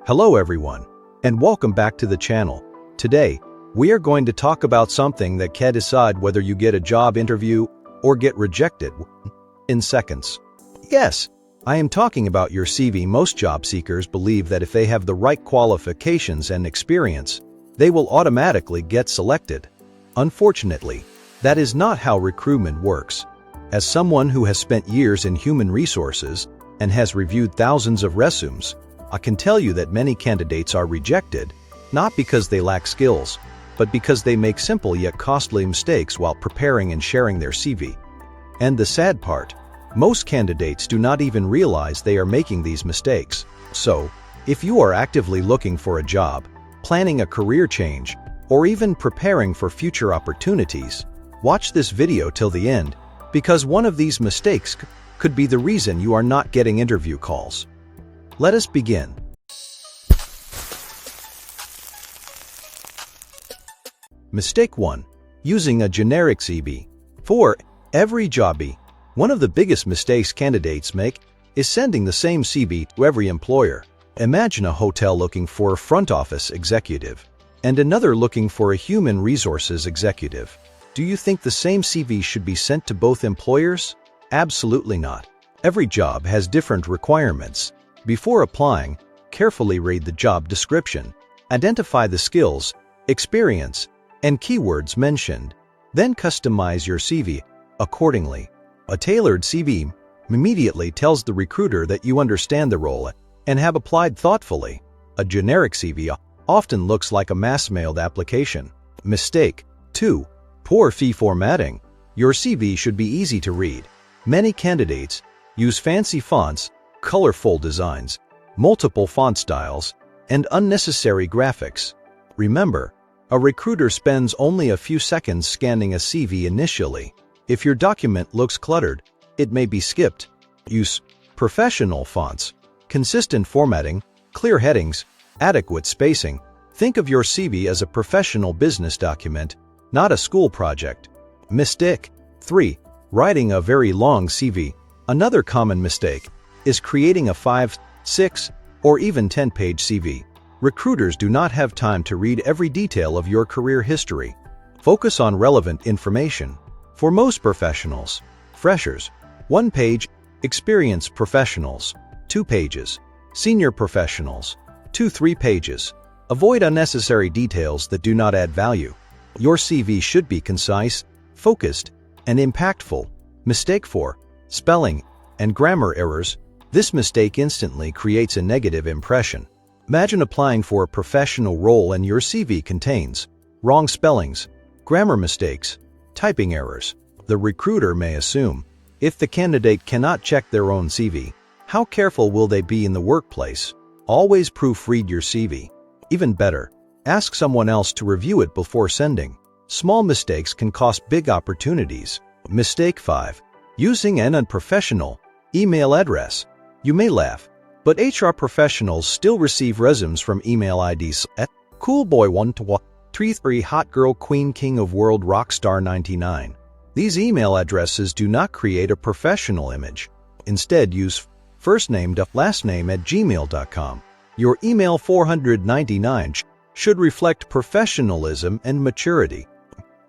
Hello everyone, and welcome back to the channel. Today, we are going to talk about something that can decide whether you get a job interview or get rejected in seconds. Yes, I am talking about your CV. Most job seekers believe that if they have the right qualifications and experience, they will automatically get selected. Unfortunately, that is not how recruitment works. As someone who has spent years in human resources and has reviewed thousands of resumes, I can tell you that many candidates are rejected, not because they lack skills, but because they make simple yet costly mistakes while preparing and sharing their CV. And the sad part, most candidates do not even realize they are making these mistakes. So, if you are actively looking for a job, planning a career change, or even preparing for future opportunities, watch this video till the end, because one of these mistakes could be the reason you are not getting interview calls. Let us begin. Mistake 1. Using a generic CV. For every job, one of the biggest mistakes candidates make is sending the same CV to every employer. Imagine a hotel looking for a front office executive and another looking for a human resources executive. Do you think the same CV should be sent to both employers? Absolutely not. Every job has different requirements. Before applying, carefully read the job description, identify the skills, experience, and keywords mentioned. Then customize your CV accordingly. A tailored CV immediately tells the recruiter that you understand the role and have applied thoughtfully. A generic CV often looks like a mass-mailed application. Mistake 2. Poor fee formatting. Your CV should be easy to read. Many candidates use fancy fonts, colorful designs, multiple font styles, and unnecessary graphics. Remember, a recruiter spends only a few seconds scanning a CV initially. If your document looks cluttered, it may be skipped. Use professional fonts, consistent formatting, clear headings, adequate spacing. Think of your CV as a professional business document, not a school project. Mistake 3. Writing a very long CV. Another common mistake is creating a 5, 6, or even 10-page CV. Recruiters do not have time to read every detail of your career history. Focus on relevant information. For most professionals, freshers, 1 page, experienced professionals, 2 pages, senior professionals, 2-3 pages. Avoid unnecessary details that do not add value. Your CV should be concise, focused, and impactful. Mistake 4. Spelling and grammar errors. This mistake instantly creates a negative impression. Imagine applying for a professional role and your CV contains wrong spellings, grammar mistakes, typing errors. The recruiter may assume, if the candidate cannot check their own CV, how careful will they be in the workplace? Always proofread your CV. Even better, ask someone else to review it before sending. Small mistakes can cost big opportunities. Mistake 5. Using an unprofessional email address. You may laugh, but HR professionals still receive resumes from email IDs at coolboy123 hot girl queen king of world rockstar 99. These email addresses do not create a professional image. Instead, use firstname.lastname@gmail.com. Your email 499 should reflect professionalism and maturity.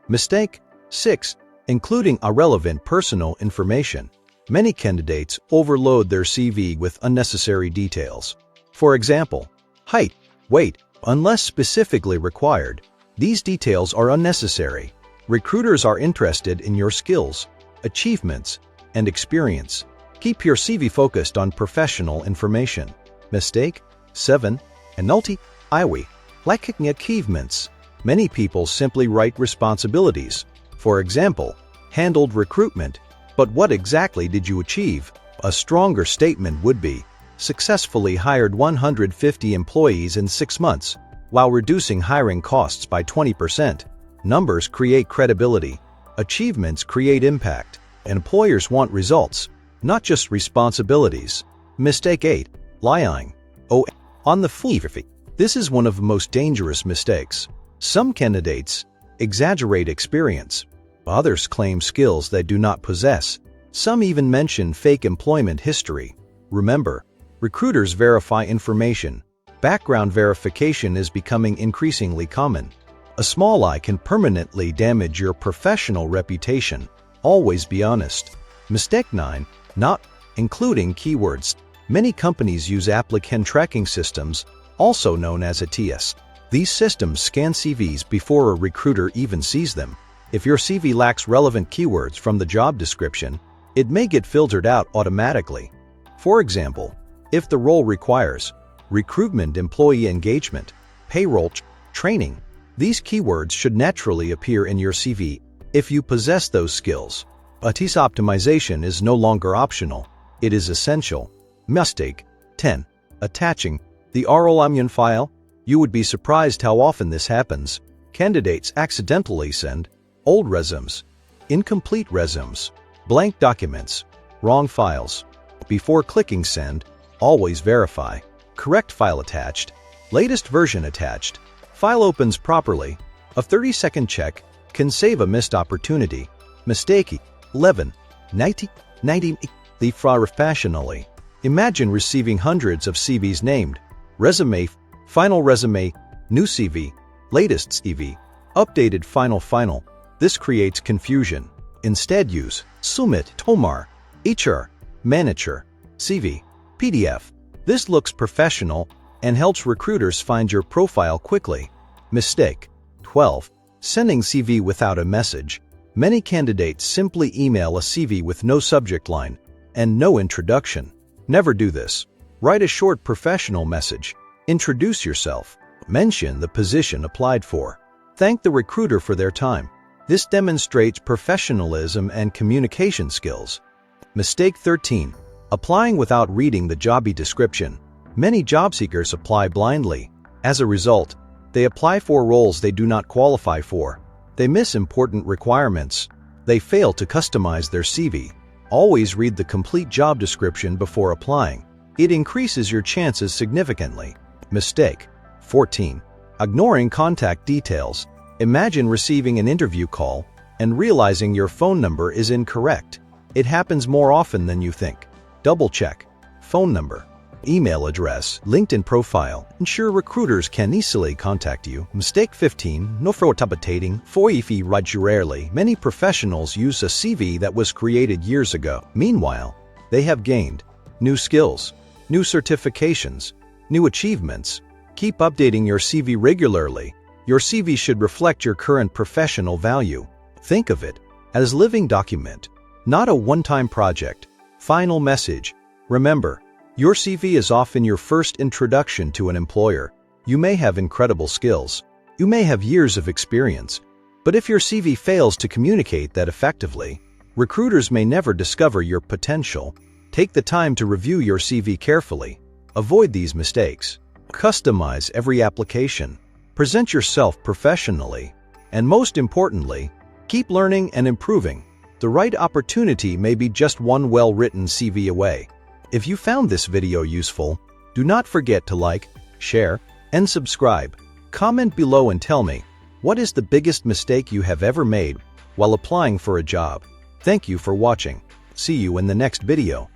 Mistake 6. Including irrelevant personal information. Many candidates overload their CV with unnecessary details. For example, height, weight, unless specifically required. These details are unnecessary. Recruiters are interested in your skills, achievements, and experience. Keep your CV focused on professional information. Mistake 7. Anulti iwi. Lacking achievements. Many people simply write responsibilities. For example, handled recruitment. But what exactly did you achieve? A stronger statement would be, successfully hired 150 employees in 6 months, while reducing hiring costs by 20%. Numbers create credibility. Achievements create impact. Employers want results, not just responsibilities. Mistake 8. Lying. On the fee. This is one of the most dangerous mistakes. Some candidates exaggerate experience. Others claim skills they do not possess. Some even mention fake employment history. Remember, recruiters verify information, Background verification is becoming increasingly common. A small lie can permanently damage your professional reputation. Always be honest. Mistake 9. Not including keywords. Many companies use applicant tracking systems, also known as ATS. These systems scan CVs before a recruiter even sees them. If your CV lacks relevant keywords from the job description, it may get filtered out automatically. For example, if the role requires recruitment, employee engagement, payroll, training, these keywords should naturally appear in your CV if you possess those skills. ATS optimization is no longer optional, it is essential. Mistake 10. Attaching the ROIMUN file. You would be surprised how often this happens. Candidates accidentally send old resumes, incomplete resumes, blank documents, wrong files. Before clicking send, always verify. Correct file attached, latest version attached. File opens properly. A 30-second check can save a missed opportunity. Mistake 11. 90. The professionally. Imagine receiving hundreds of CVs named resume, final resume, new CV, latest CV, updated final. This creates confusion. Instead use Sumit Tomar, HR, Manager, CV, PDF. This looks professional and helps recruiters find your profile quickly. Mistake 12. Sending CV without a message. Many candidates simply email a CV with no subject line and no introduction. Never do this. Write a short professional message. Introduce yourself. Mention the position applied for. Thank the recruiter for their time. This demonstrates professionalism and communication skills. Mistake 13. Applying without reading the job description. Many job seekers apply blindly. As a result, they apply for roles they do not qualify for. They miss important requirements. They fail to customize their CV. Always read the complete job description before applying. It increases your chances significantly. Mistake 14. Ignoring contact details. Imagine receiving an interview call and realizing your phone number is incorrect. It happens more often than you think. Double-check phone number, email address, LinkedIn profile. Ensure recruiters can easily contact you. Mistake 15. No fortabating for if regularly. Many professionals use a CV that was created years ago. Meanwhile, they have gained new skills, new certifications, new achievements. Keep updating your CV regularly. Your CV should reflect your current professional value. Think of it as a living document, not a one-time project. Final message. Remember, your CV is often your first introduction to an employer. You may have incredible skills. You may have years of experience. But if your CV fails to communicate that effectively, recruiters may never discover your potential. Take the time to review your CV carefully. Avoid these mistakes. Customize every application. Present yourself professionally. And most importantly, keep learning and improving. The right opportunity may be just one well-written CV away. If you found this video useful, do not forget to like, share, and subscribe. Comment below and tell me, what is the biggest mistake you have ever made while applying for a job? Thank you for watching. See you in the next video.